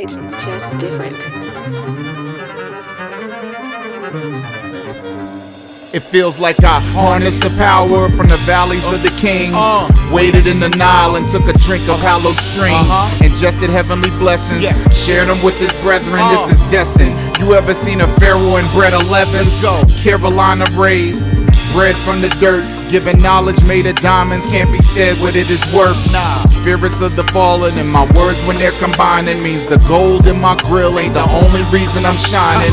It's just different. It feels like I harnessed the power from the valleys of the kings. Waded in the Nile and took a drink of hallowed streams. Ingested heavenly blessings, shared them with his brethren. This is destined. You ever seen a pharaoh and bred 11s? Carolina raised, bred from the dirt. Given knowledge made of diamonds, can't be said what it is worth. Spirits of the fallen, and my words when they're combining means the gold in my grill ain't the only reason I'm shining.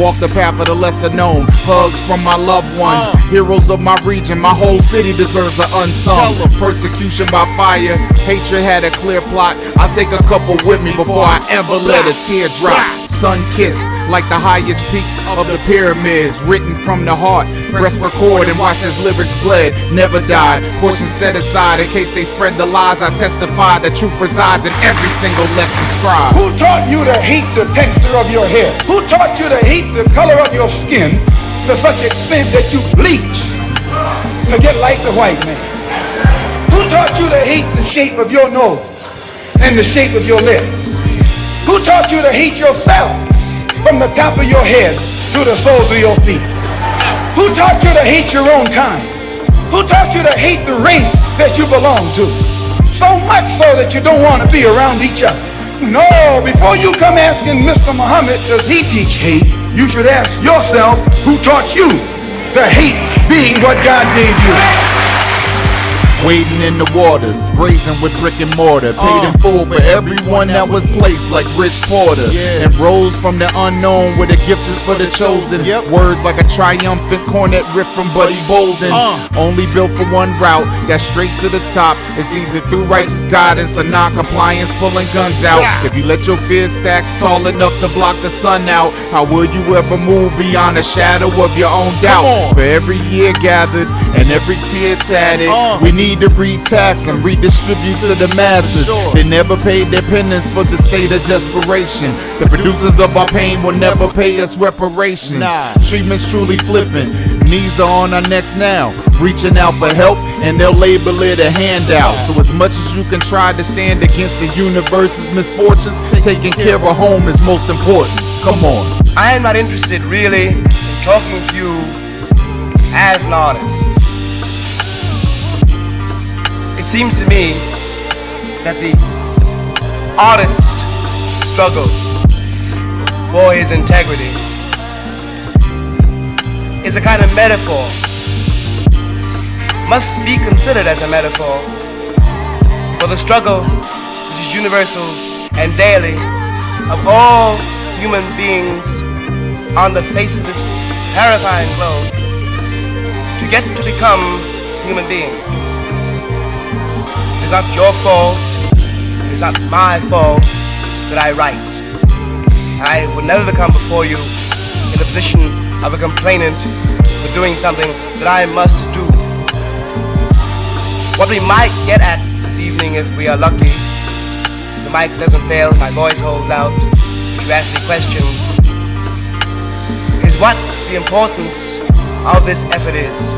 Walk the path of the lesser known, hugs from my loved ones, heroes of my region. My whole city deserves an unsung. Persecution by fire, hatred had a clear plot. I'll take a couple with me before I ever let a tear drop. Sun kissed like the highest peaks of the pyramids, written from the heart. Press record and watch as lyrics bled, never died. Portions set aside in case they spread the lies. I testify the truth resides in every single lesson scribed. Who taught you to hate the texture of your hair? Who taught you to hate the color of your skin to such extent that you bleach to get like the white man? Who taught you to hate the shape of your nose and the shape of your lips? Who taught you to hate yourself from the top of your head to the soles of your feet? Who taught you to hate your own kind? Who taught you to hate the race that you belong to? So much so that you don't want to be around each other. No, before you come asking Mr. Muhammad, does he teach hate? You should ask yourself, who taught you to hate being what God gave you? Wading in the waters, brazen with brick and mortar. Paid in full for everyone that was placed like Rich Porter. And rose from the unknown with a gift just for the chosen. Words like a triumphant cornet riff from Buddy Bolden. Only built for one route, that's straight to the top. It's either through righteous guidance or non-compliance, pulling guns out. If you let your fears stack tall enough to block the sun out, how will you ever move beyond the shadow of your own doubt? For every year gathered and every tear tatted, we need to re-tax and redistribute to the masses. They never paid their penance for the state of desperation. The producers of our pain will never pay us reparations. Treatment's truly flippant. Knees are on our necks now, reaching out for help, and they'll label it a handout. So as much as you can try to stand against the universe's misfortunes, taking care of home is most important. Come on. I am not interested really in talking to you as an artist. It seems to me that the artist struggle for his integrity is a kind of metaphor, must be considered as a metaphor for the struggle which is universal and daily of all human beings on the face of this terrifying globe to get to become human beings. It is not your fault, it is not my fault that I write. I would never become before you in the position of a complainant for doing something that I must do. What we might get at this evening, if we are lucky, the mic doesn't fail, my voice holds out, if you ask me questions, is what the importance of this effort is.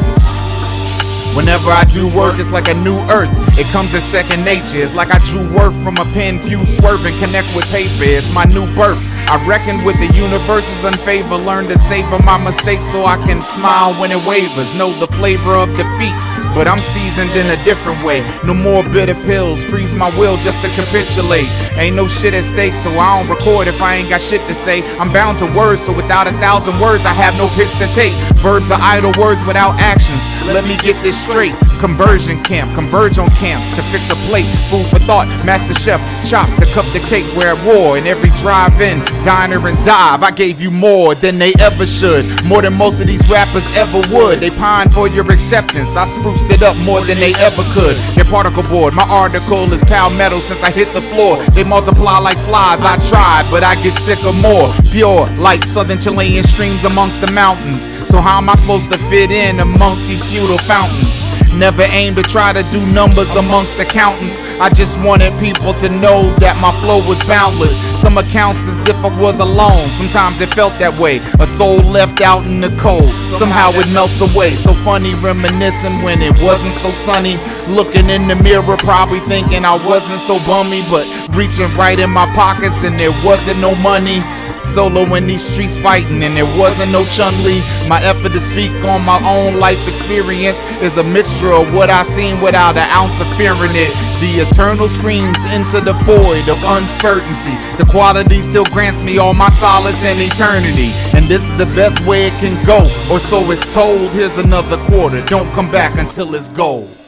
Whenever I do work, it's like a new earth. It comes as second nature. It's like I drew worth from a pen, view, swerve, and connect with paper. It's my new birth. I reckon with the universe's unfavor. Learn to savor my mistakes so I can smile when it wavers. Know the flavor of defeat, but I'm seasoned in a different way. No more bitter pills, freeze my will just to capitulate. Ain't no shit at stake, so I don't record if I ain't got shit to say. I'm bound to words, so without 1,000 words I have no pics to take. Verbs are idle words without actions. Let me get this straight. Conversion camp, converge on camps to fix the plate. Food for thought, master chef, chop to cup the cake. We're at war in every drive-in, diner and dive. I gave you more than they ever should, more than most of these rappers ever would. They pine for your acceptance, I spruced it up more than they ever could. Their particle board, my article is palmetto since I hit the floor. They multiply like flies, I tried, but I get sick of more. Pure like southern Chilean streams amongst the mountains. So how am I supposed to fit in amongst these feudal fountains? Never aimed to try to do numbers amongst accountants. I just wanted people to know that my flow was boundless. Some accounts as if I was alone. Sometimes it felt that way, a soul left out in the cold. Somehow it melts away. So funny reminiscing when it wasn't so sunny. Looking in the mirror, probably thinking I wasn't so bummy, but reaching right in my pockets and there wasn't no money. Solo in these streets fighting and there wasn't no Chun-Li. My effort to speak on my own life experience is a mixture of what I seen without an ounce of fear in it. The eternal screams into the void of uncertainty. The quality still grants me all my solace and eternity. And this is the best way it can go, or so it's told. Here's another quarter, don't come back until it's gold.